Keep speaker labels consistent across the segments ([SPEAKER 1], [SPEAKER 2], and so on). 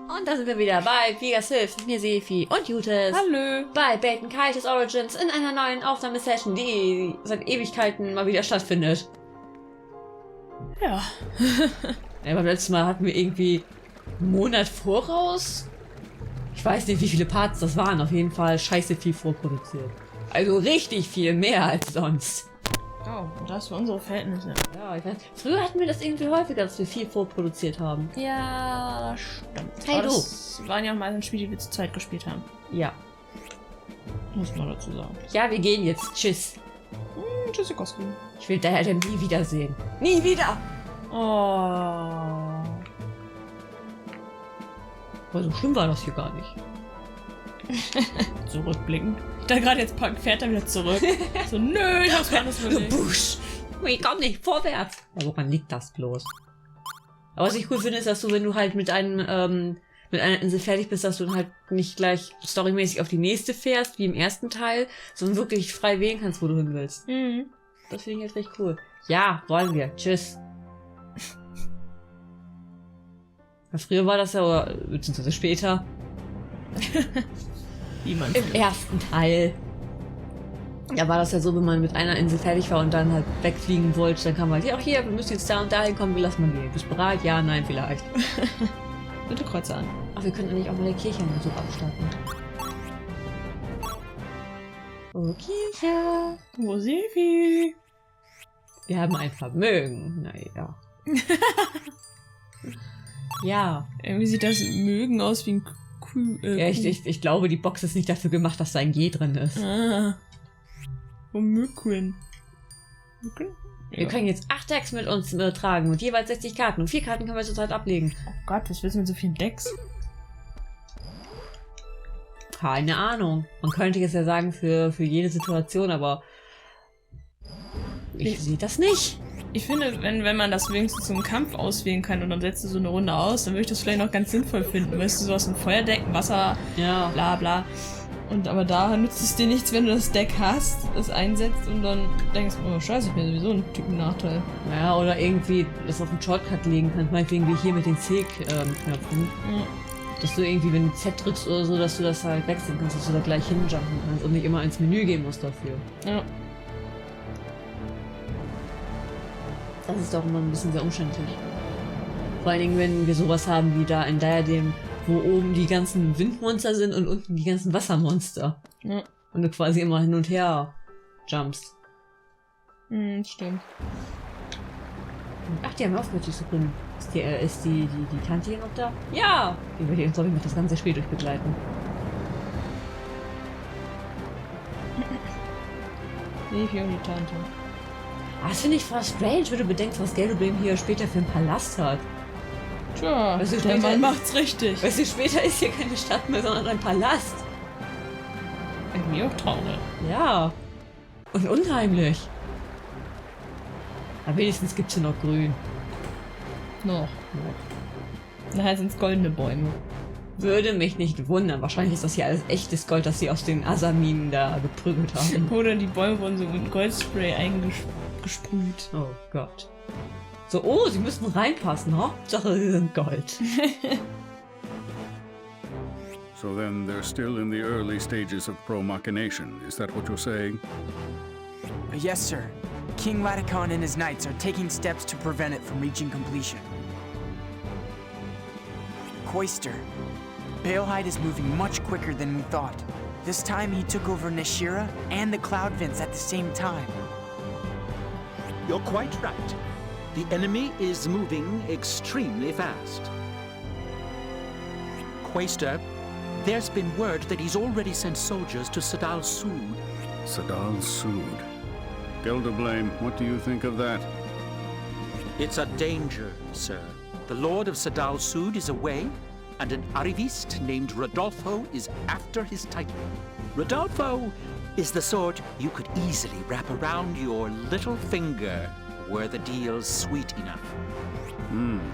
[SPEAKER 1] Und da sind wir wieder bei Vigas Hilf, mir Sefi und Jutes.
[SPEAKER 2] Hallo.
[SPEAKER 1] Bei Baten Kaitos Origins in einer neuen Aufnahmesession, die seit Ewigkeiten mal wieder stattfindet.
[SPEAKER 2] Ja.
[SPEAKER 1] Ja, beim letzten Mal hatten wir irgendwie einen Monat voraus. Ich weiß nicht, wie viele Parts das waren. Auf jeden Fall scheiße viel vorproduziert. Also richtig viel mehr als sonst.
[SPEAKER 2] Oh, und das für unsere Verhältnisse.
[SPEAKER 1] Ja, ich weiß. Früher hatten wir das irgendwie häufiger, dass wir viel vorproduziert haben.
[SPEAKER 2] Ja, stimmt.
[SPEAKER 1] Hey,
[SPEAKER 2] aber
[SPEAKER 1] du.
[SPEAKER 2] das waren ja auch meistens Spiele, die wir zur Zeit gespielt haben.
[SPEAKER 1] Ja.
[SPEAKER 2] Muss man dazu sagen.
[SPEAKER 1] Ja, wir gehen jetzt. Tschüss.
[SPEAKER 2] Tschüssikowski.
[SPEAKER 1] Ich will daher den nie wiedersehen. Nie wieder!
[SPEAKER 2] Oh.
[SPEAKER 1] Aber so schlimm war das hier gar nicht.
[SPEAKER 2] Zurückblickend. Da gerade jetzt fährt er wieder zurück. So, nö, ich hab's alles für dich.
[SPEAKER 1] Busch! Ich komm nicht vorwärts! Ja, woran liegt das bloß? Aber was ich cool finde, ist, dass du, wenn du halt mit einer Insel fertig bist, dass du dann halt nicht gleich storymäßig auf die nächste fährst, wie im ersten Teil, sondern wirklich frei wählen kannst, wo du hin willst.
[SPEAKER 2] Mhm.
[SPEAKER 1] Das finde ich halt richtig cool. Ja, wollen wir. Tschüss. Ja, früher war das ja, oder beziehungsweise später. Im ersten Teil. Da war das ja so, wenn man mit einer Insel fertig war und dann halt wegfliegen wollte, dann kam halt, ja, auch hier, wir müssen jetzt da und dahin kommen, wir lassen mal gehen. Bist du bereit? Ja, nein, vielleicht.
[SPEAKER 2] Bitte Kreuze an.
[SPEAKER 1] Ach, wir könnten eigentlich auch mal der Kirche in so abstatten. Oh, Kirche.
[SPEAKER 2] Wo Sefi?
[SPEAKER 1] Wir haben ein Vermögen. Naja. Ja.
[SPEAKER 2] Irgendwie sieht das Mögen aus wie ein
[SPEAKER 1] Ja, ich glaube, die Box ist nicht dafür gemacht, dass da ein G drin ist.
[SPEAKER 2] Ah. Mögen.
[SPEAKER 1] Wir können jetzt 8 Decks mit uns tragen und jeweils 60 Karten. Und 4 Karten können wir zurzeit ablegen.
[SPEAKER 2] Oh Gott, was willst du mit so vielen Decks?
[SPEAKER 1] Keine Ahnung. Man könnte jetzt ja sagen für jede Situation, aber ich sehe das nicht.
[SPEAKER 2] Ich finde, wenn man das wenigstens zum Kampf auswählen kann und dann setzt du so eine Runde aus, dann würde ich das vielleicht noch ganz sinnvoll finden. Weißt du, so aus dem Feuerdeck, Wasser,
[SPEAKER 1] ja,
[SPEAKER 2] bla bla. Und aber da nützt es dir nichts, wenn du das Deck hast, es einsetzt und dann denkst, oh scheiße, ich bin sowieso ein Typen Nachteil.
[SPEAKER 1] Ja, oder irgendwie das auf einen Shortcut legen kannst, meinetwegen wie hier mit den C-Knöpfen.
[SPEAKER 2] Ja.
[SPEAKER 1] Dass du irgendwie, wenn du Z drückst oder so, dass du das halt wechseln kannst, dass du da gleich hinjumpen kannst und nicht immer ins Menü gehen musst dafür.
[SPEAKER 2] Ja.
[SPEAKER 1] Das ist doch immer ein bisschen sehr umständlich. Vor allen Dingen, wenn wir sowas haben wie da in Diadem, wo oben die ganzen Windmonster sind und unten die ganzen Wassermonster.
[SPEAKER 2] Ja.
[SPEAKER 1] Und du quasi immer hin und her jumpst.
[SPEAKER 2] Stimmt.
[SPEAKER 1] Ach, die haben wir aufgehört, die zu bringen. Ist die Tante hier noch da? Ja! Die werde ich uns, glaube ich, noch das ganze Spiel durchbegleiten.
[SPEAKER 2] Sefi und die Tante.
[SPEAKER 1] Das finde ich fast strange, wenn du bedenkst, was Geldoblem hier später für einen Palast hat.
[SPEAKER 2] Tja,
[SPEAKER 1] weißt du,
[SPEAKER 2] der Mann macht's richtig.
[SPEAKER 1] Weißt du, später ist hier keine Stadt mehr, sondern ein Palast.
[SPEAKER 2] Irgendwie auch traurig.
[SPEAKER 1] Ja. Und unheimlich. Aber wenigstens gibt's hier noch Grün.
[SPEAKER 2] Noch. Nachher sind's goldene Bäume.
[SPEAKER 1] Würde mich nicht wundern. Wahrscheinlich ist das hier alles echtes Gold, das sie aus den Asaminen da geprügelt haben.
[SPEAKER 2] Oder die Bäume wurden so mit Goldspray eingesprüht.
[SPEAKER 1] Oh Gott. So, oh, sie müssen reinpassen. Hauptsache, sie sind Gold.
[SPEAKER 3] So then they're still in the early stages of pro-machination. Is that what you're saying?
[SPEAKER 4] Yes, sir. King Laticon and his knights are taking steps to prevent it from reaching completion. Coister. Balehide is moving much quicker than we thought. This time he took over Nashira and the Cloud Vents at the same time.
[SPEAKER 5] You're quite right. The enemy is moving extremely fast. Quaestor, there's been word that he's already sent soldiers to Sadal Sood.
[SPEAKER 3] Sadal Sood. Gelderblame, what do you think of that?
[SPEAKER 5] It's a danger, sir. The Lord of Sadal Sood is away, and an Arivist named Rodolfo is after his title. Rodolfo is the sort you could easily wrap around your little finger were the deal sweet enough.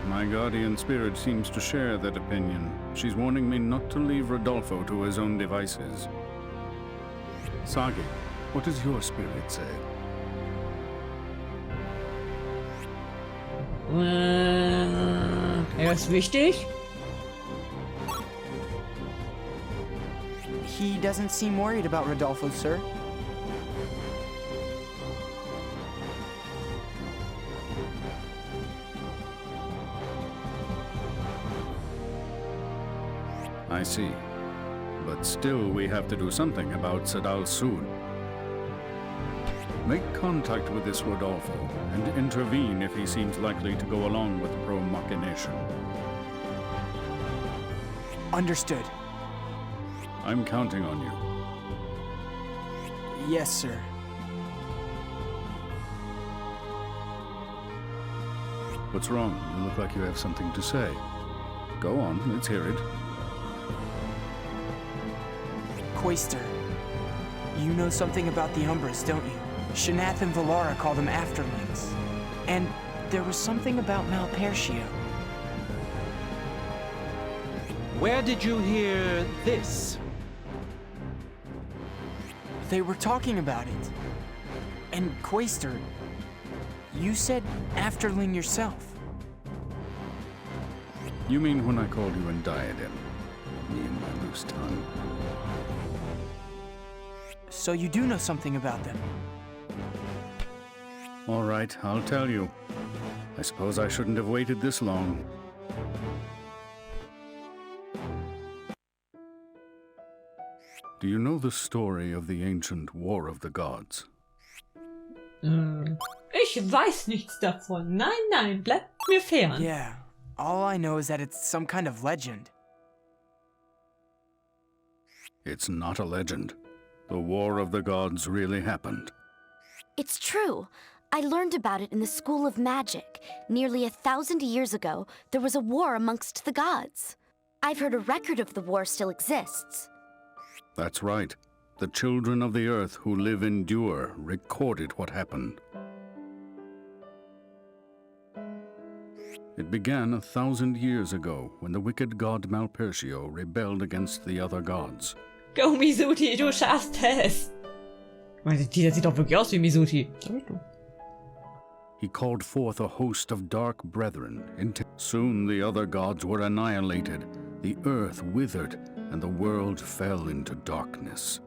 [SPEAKER 3] My guardian spirit seems to share that opinion. She's warning me not to leave Rodolfo to his own devices. Sagi, what does your spirit say?
[SPEAKER 1] Er ist wichtig.
[SPEAKER 4] He doesn't seem worried about Rodolfo, sir.
[SPEAKER 3] I see. But still, we have to do something about Sadal soon. Make contact with this Rodolfo and intervene if he seems likely to go along with Pro Machination.
[SPEAKER 4] Understood.
[SPEAKER 3] I'm counting on you.
[SPEAKER 4] Yes, sir.
[SPEAKER 3] What's wrong? You look like you have something to say. Go on, let's hear it.
[SPEAKER 4] Quaestor, you know something about the Umbras, don't you? Shanath and Valara call them afterlings. And there was something about Malpercio.
[SPEAKER 5] Where did you hear this?
[SPEAKER 4] They were talking about it. And Quaestor, you said afterling yourself.
[SPEAKER 3] You mean when I called you in diadem? Me and my loose tongue.
[SPEAKER 4] So you do know something about them.
[SPEAKER 3] All right, I'll tell you. I suppose I shouldn't have waited this long. Do you know the story of the ancient War of the Gods?
[SPEAKER 1] Ich weiß nichts davon. Nein, nein, bleib mir fern.
[SPEAKER 4] Yeah, all I know is that it's some kind of legend.
[SPEAKER 3] It's not a legend. The War of the Gods really happened.
[SPEAKER 6] It's true. I learned about it in the School of Magic. Nearly 1,000 years ago, there was a war amongst the gods. I've heard a record of the war still exists.
[SPEAKER 3] That's right. The children of the earth who live in Dure recorded what happened. It began 1,000 years ago when the wicked god Malpercio rebelled against the other gods.
[SPEAKER 1] Go, Misuti, du schaffst es! Meine, der sieht doch wirklich aus wie Misuti.
[SPEAKER 3] He called forth a host of dark brethren. Soon the other gods were annihilated, the earth withered, and the world fell into darkness.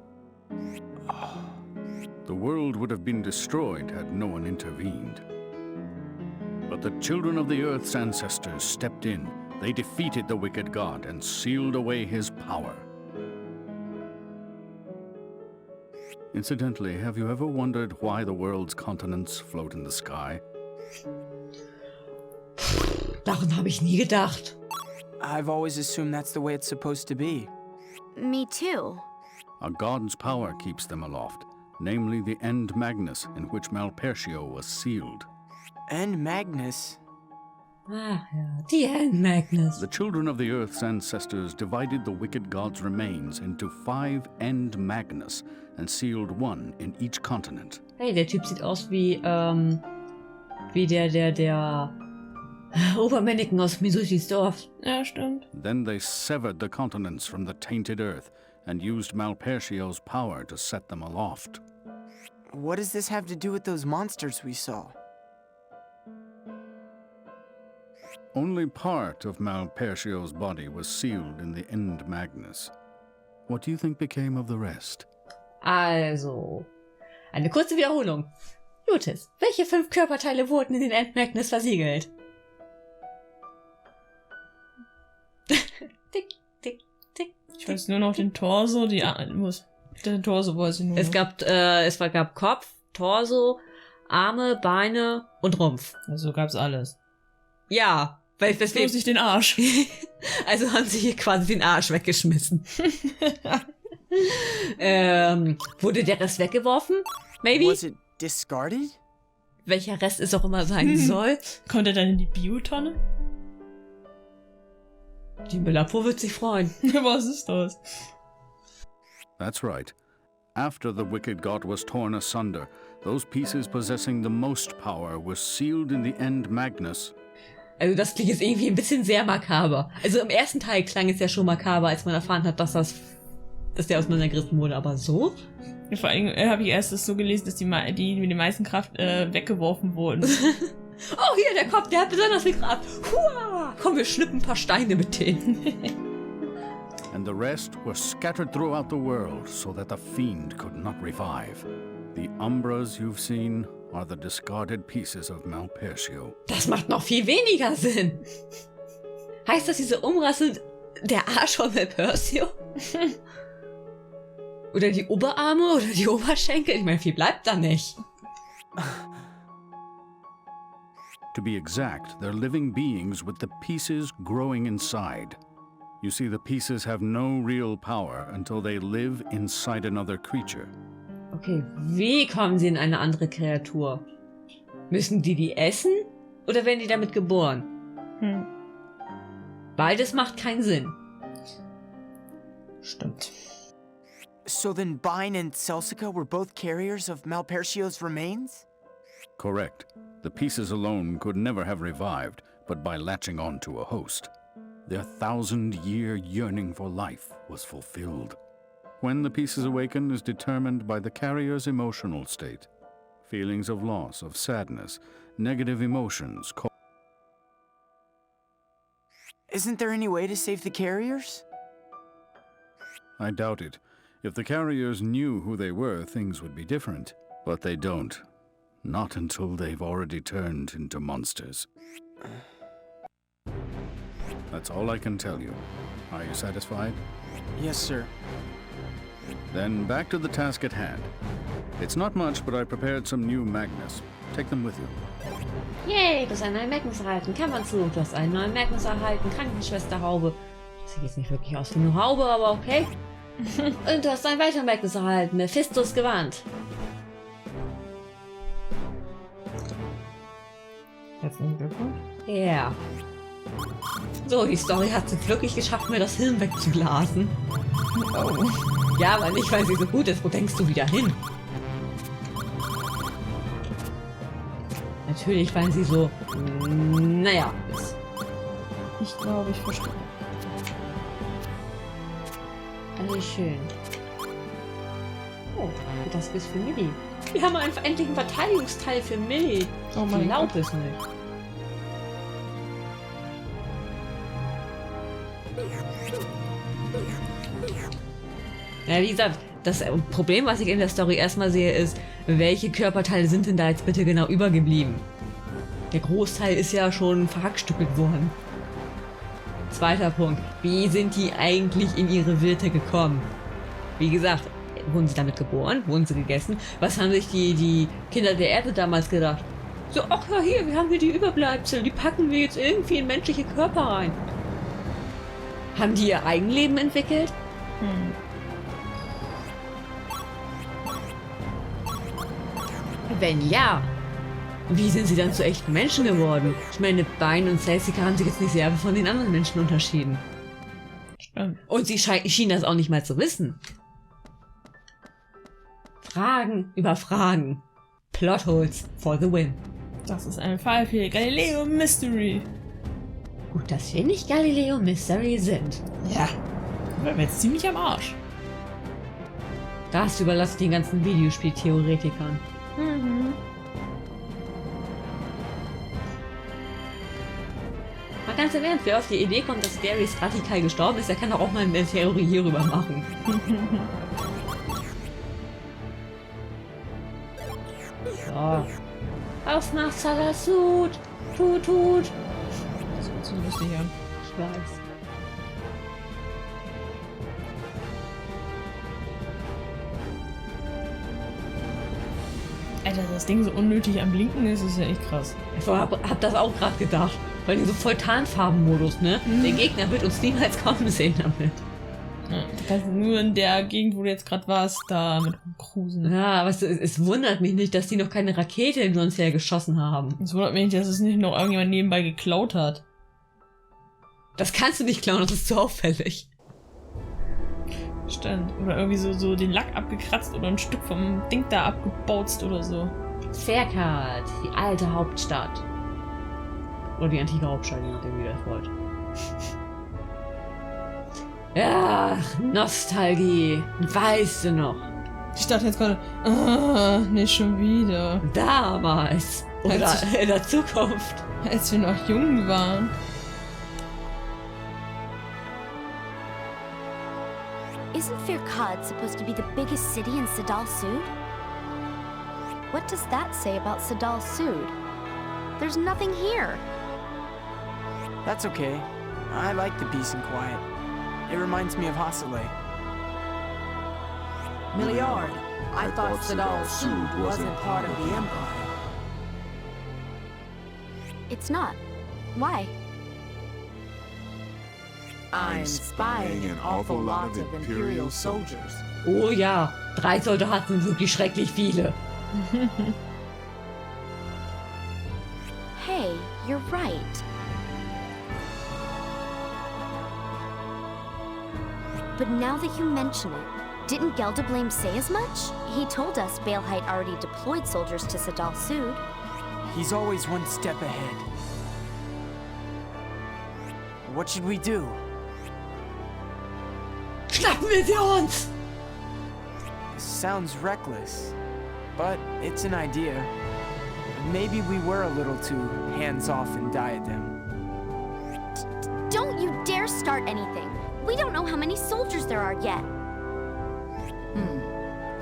[SPEAKER 3] The world would have been destroyed had no one intervened. But the children of the earth's ancestors stepped in. They defeated the wicked god and sealed away his power. Incidentally, have you ever wondered why the world's continents float in the sky?
[SPEAKER 1] Daran habe ich nie gedacht.
[SPEAKER 4] I've always assumed that's the way it's supposed to be.
[SPEAKER 6] Me too.
[SPEAKER 3] A god's power keeps them aloft, namely the End Magnus in which Malpercio was sealed.
[SPEAKER 4] And Magnus.
[SPEAKER 1] Ah, ja, die End Magnus.
[SPEAKER 3] The children of the earth's ancestors divided the wicked god's remains into 5 End Magnus and sealed one in each continent.
[SPEAKER 1] Hey, der Typ sieht aus wie der Obermännchen aus Misutis Dorf.
[SPEAKER 2] Ja, stimmt.
[SPEAKER 3] Then they severed the continents from the tainted earth and used Malpercio's power to set them aloft.
[SPEAKER 4] What does this have to do with those monsters we saw?
[SPEAKER 3] Only part of Malpercio's body was sealed in the End Magnus. What do you think became of the rest?
[SPEAKER 1] Also, eine kurze Wiederholung. Jutis, welche 5 Körperteile wurden in den End Magnus versiegelt? Tick, tick, tick.
[SPEAKER 2] Ich weiß nur noch den Torso, den Torso weiß ich nur
[SPEAKER 1] Es
[SPEAKER 2] noch.
[SPEAKER 1] gab Kopf, Torso, Arme, Beine und Rumpf.
[SPEAKER 2] Also gab's alles.
[SPEAKER 1] Ja, weil
[SPEAKER 2] Bloß
[SPEAKER 1] deswegen.
[SPEAKER 2] nicht den Arsch.
[SPEAKER 1] Also haben sie hier quasi den Arsch weggeschmissen. Wurde der Rest weggeworfen? Maybe?
[SPEAKER 4] Was it discarded?
[SPEAKER 1] Welcher Rest es auch immer sein soll.
[SPEAKER 2] Kommt er dann in die Biotonne?
[SPEAKER 1] Die Müllabfuhr wird sich freuen.
[SPEAKER 2] Was ist das?
[SPEAKER 3] That's right. After the wicked god was torn asunder, those pieces possessing the most power were sealed in the End Magnus.
[SPEAKER 1] Also das klingt jetzt irgendwie ein bisschen sehr makaber. Also im ersten Teil klang es ja schon makaber, als man erfahren hat, dass der auseinandergerissen wurde. Aber so?
[SPEAKER 2] Ja, vor allem habe ich erst das so gelesen, dass die mit der meisten Kraft weggeworfen wurden.
[SPEAKER 1] Oh, hier, der Kopf, der hat besonders viel Kraft. Hua! Komm, wir schnippen ein paar Steine mit denen.
[SPEAKER 3] and the rest were scattered throughout the world so that the fiend could not revive. The Umbras you've seen are the discarded pieces of Malpercio.
[SPEAKER 1] Das macht noch viel weniger Sinn. Heißt das, diese Umbras sind der Arsch von Malpercio? Oder die Oberarme oder die Oberschenkel? Ich meine, viel bleibt da nicht.
[SPEAKER 3] To be exact, they're living beings with the pieces growing inside. You see, the pieces have no real power until they live inside another creature.
[SPEAKER 1] Okay, wie kommen sie in eine andere Kreatur? Müssen die essen? Oder werden die damit geboren? Beides macht keinen Sinn.
[SPEAKER 2] Stimmt.
[SPEAKER 4] So then Baten and Celsica were both carriers of Malpercio's remains?
[SPEAKER 3] Correct. The pieces alone could never have revived, but by latching on to a host. Their 1,000-year yearning for life was fulfilled. When the pieces awaken is determined by the carrier's emotional state. Feelings of loss, of sadness, negative emotions.
[SPEAKER 4] Isn't there any way to save the carriers?
[SPEAKER 3] I doubt it. If the carriers knew who they were, things would be different. But they don't. Not until they've already turned into monsters. That's all I can tell you. Are you satisfied?
[SPEAKER 4] Yes, sir.
[SPEAKER 3] Then back to the task at hand. It's not much, but I prepared some new magnets. Take them with you.
[SPEAKER 1] Yay, du hast einen neuen Magnus erhalten. Kammernzug, du hast einen neuen Magnus erhalten. Krankenschwesterhaube. Das sieht jetzt nicht wirklich aus wie eine Haube, aber okay. Und du hast einen weiteren Magnus erhalten. Mephistos Gewand.
[SPEAKER 2] Herzlichen Glückwunsch.
[SPEAKER 1] Ja. Yeah. So, die Story hat es wirklich geschafft, mir das Hirn wegzublasen.
[SPEAKER 2] Oh.
[SPEAKER 1] Ja, aber nicht, weil sie so gut ist. Wo denkst du wieder hin? Natürlich, weil sie so, naja, ist.
[SPEAKER 2] Ich glaube, ich verstehe.
[SPEAKER 1] Alles schön. Oh, das ist für Millie. Wir haben endlich einen Verteidigungsteil für Millie.
[SPEAKER 2] Oh mein
[SPEAKER 1] Glaub
[SPEAKER 2] Gott.
[SPEAKER 1] es nicht. Ja, wie gesagt, das Problem, was ich in der Story erstmal sehe, ist, welche Körperteile sind denn da jetzt bitte genau übergeblieben? Der Großteil ist ja schon verhackstückelt worden. Zweiter Punkt, wie sind die eigentlich in ihre Wirte gekommen? Wie gesagt, wurden sie damit geboren? Wurden sie gegessen? Was haben sich die Kinder der Erde damals gedacht? So, ach ja, hier, wir haben hier die Überbleibsel, die packen wir jetzt irgendwie in menschliche Körper rein. Haben die ihr Eigenleben entwickelt? Wenn ja, wie sind sie dann zu echten Menschen geworden? Ich meine, Baten und Celsica haben sich jetzt nicht sehr von den anderen Menschen unterschieden.
[SPEAKER 2] Stimmt.
[SPEAKER 1] Und sie schienen das auch nicht mal zu wissen. Fragen über Fragen. Plotholes for the win.
[SPEAKER 2] Das ist ein Fall für Galileo Mystery.
[SPEAKER 1] Gut, dass wir nicht Galileo Mystery sind.
[SPEAKER 2] Ja. Wären wir jetzt ziemlich am Arsch.
[SPEAKER 1] Das überlasse ich den ganzen Videospieltheoretikern. Mal ganz im Ernst, wer auf die Idee kommt, dass Gary Stratikai gestorben ist, der kann doch auch mal eine Theorie hierüber machen. So. Auf nach Salasud! Tut!
[SPEAKER 2] Das hört sich lustig an.
[SPEAKER 1] Ich weiß.
[SPEAKER 2] Alter, das Ding so unnötig am Blinken ist ja echt krass.
[SPEAKER 1] Ich hab das auch gerade gedacht. Weil die so voll Tarnfarbenmodus, ne? Der Gegner wird uns niemals kommen sehen damit.
[SPEAKER 2] Ja, du kannst nur in der Gegend, wo du jetzt gerade warst, da mit rumcruisen.
[SPEAKER 1] Ja, aber es wundert mich nicht, dass die noch keine Rakete in uns hergeschossen haben.
[SPEAKER 2] Es wundert mich nicht, dass es nicht noch irgendjemand nebenbei geklaut hat.
[SPEAKER 1] Das kannst du nicht klauen, das ist zu auffällig.
[SPEAKER 2] Stimmt. Oder irgendwie so den Lack abgekratzt oder ein Stück vom Ding da abgebautzt oder so.
[SPEAKER 1] Zwergard, die alte Hauptstadt. Oder die antike Hauptstadt, je nachdem, wie ihr das wollt. Ja, Nostalgie. Weißt du noch?
[SPEAKER 2] Ich dachte jetzt gerade, nicht schon wieder.
[SPEAKER 1] Damals. Oder in der Zukunft.
[SPEAKER 2] Als wir noch jung waren.
[SPEAKER 6] Isn't Firkad supposed to be the biggest city in Sadal Sud? What does that say about Sadal Sud? There's nothing here.
[SPEAKER 4] That's okay. I like the peace and quiet. It reminds me of Hasale.
[SPEAKER 7] Milliard, I thought Sadal Sud wasn't part of the Empire.
[SPEAKER 6] It's not. Why?
[SPEAKER 7] I'm spying an awful lot of Imperial soldiers.
[SPEAKER 1] Oh ja, 3 Soldaten sind wirklich schrecklich viele.
[SPEAKER 6] Hey, you're right. But now that you mention it, didn't Gelderblame say as much? He told us Baelheit already deployed soldiers to Sadal Sud.
[SPEAKER 4] He's always one step ahead. What should we do?
[SPEAKER 1] Schnappen wir sie uns!
[SPEAKER 4] Sounds reckless, but it's an idea. Maybe we were a little too hands-off in Diadem.
[SPEAKER 6] Don't you dare start anything. We don't know how many soldiers there are yet.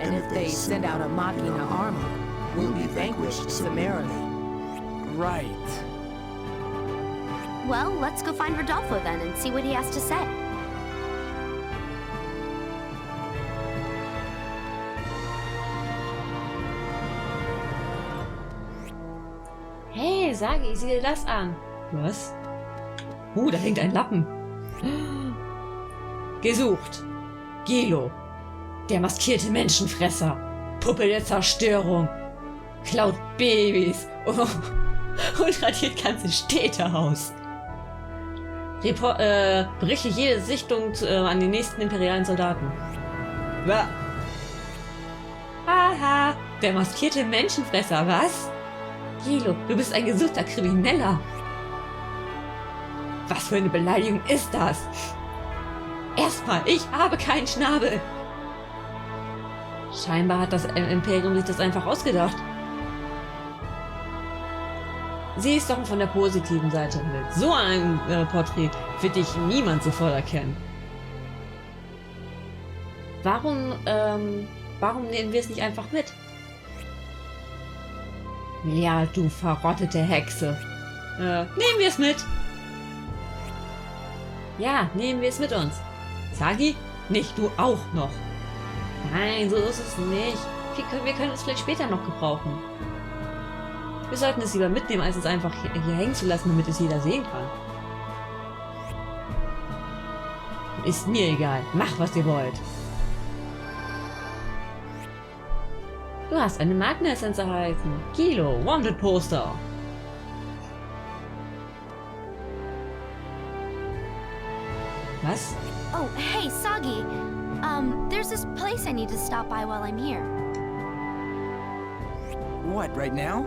[SPEAKER 7] And if they send out a Machina army, we'll be vanquished summarily.
[SPEAKER 4] Right.
[SPEAKER 6] Well, let's go find Rodolfo then and see what he has to say.
[SPEAKER 1] Hey, Sagi, sieh dir das an. Was? Da hängt ein Lappen. Gesucht. Gilo. Der maskierte Menschenfresser. Puppe der Zerstörung. Klaut Babys. Und radiert ganze Städte aus. Berichte jede Sichtung an die nächsten imperialen Soldaten. Haha, der maskierte Menschenfresser, was? Gilo, du bist ein gesuchter Krimineller. Was für eine Beleidigung ist das? Erstmal, ich habe keinen Schnabel. Scheinbar hat das Imperium sich das einfach ausgedacht. Sieh es doch von der positiven Seite. Mit so einem Porträt wird dich niemand sofort erkennen. Warum nehmen wir es nicht einfach mit? Ja, du verrottete Hexe. Nehmen wir es mit. Ja, nehmen wir es mit uns. Sagi, nicht du auch noch. Nein, so ist es nicht. Wir können es vielleicht später noch gebrauchen. Wir sollten es lieber mitnehmen, als es einfach hier hängen zu lassen, damit es jeder sehen kann. Ist mir egal. Macht, was ihr wollt. Du hast eine Magna-Essenz erhalten. Kilo, Wanted Poster. Was?
[SPEAKER 6] Oh, hey, Sagi. There's this place I need to stop by while I'm here.
[SPEAKER 4] What, right now?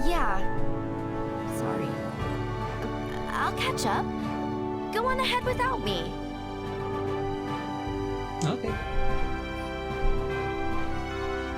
[SPEAKER 6] Yeah. Sorry. I'll catch up. Go on ahead without me.
[SPEAKER 1] Okay.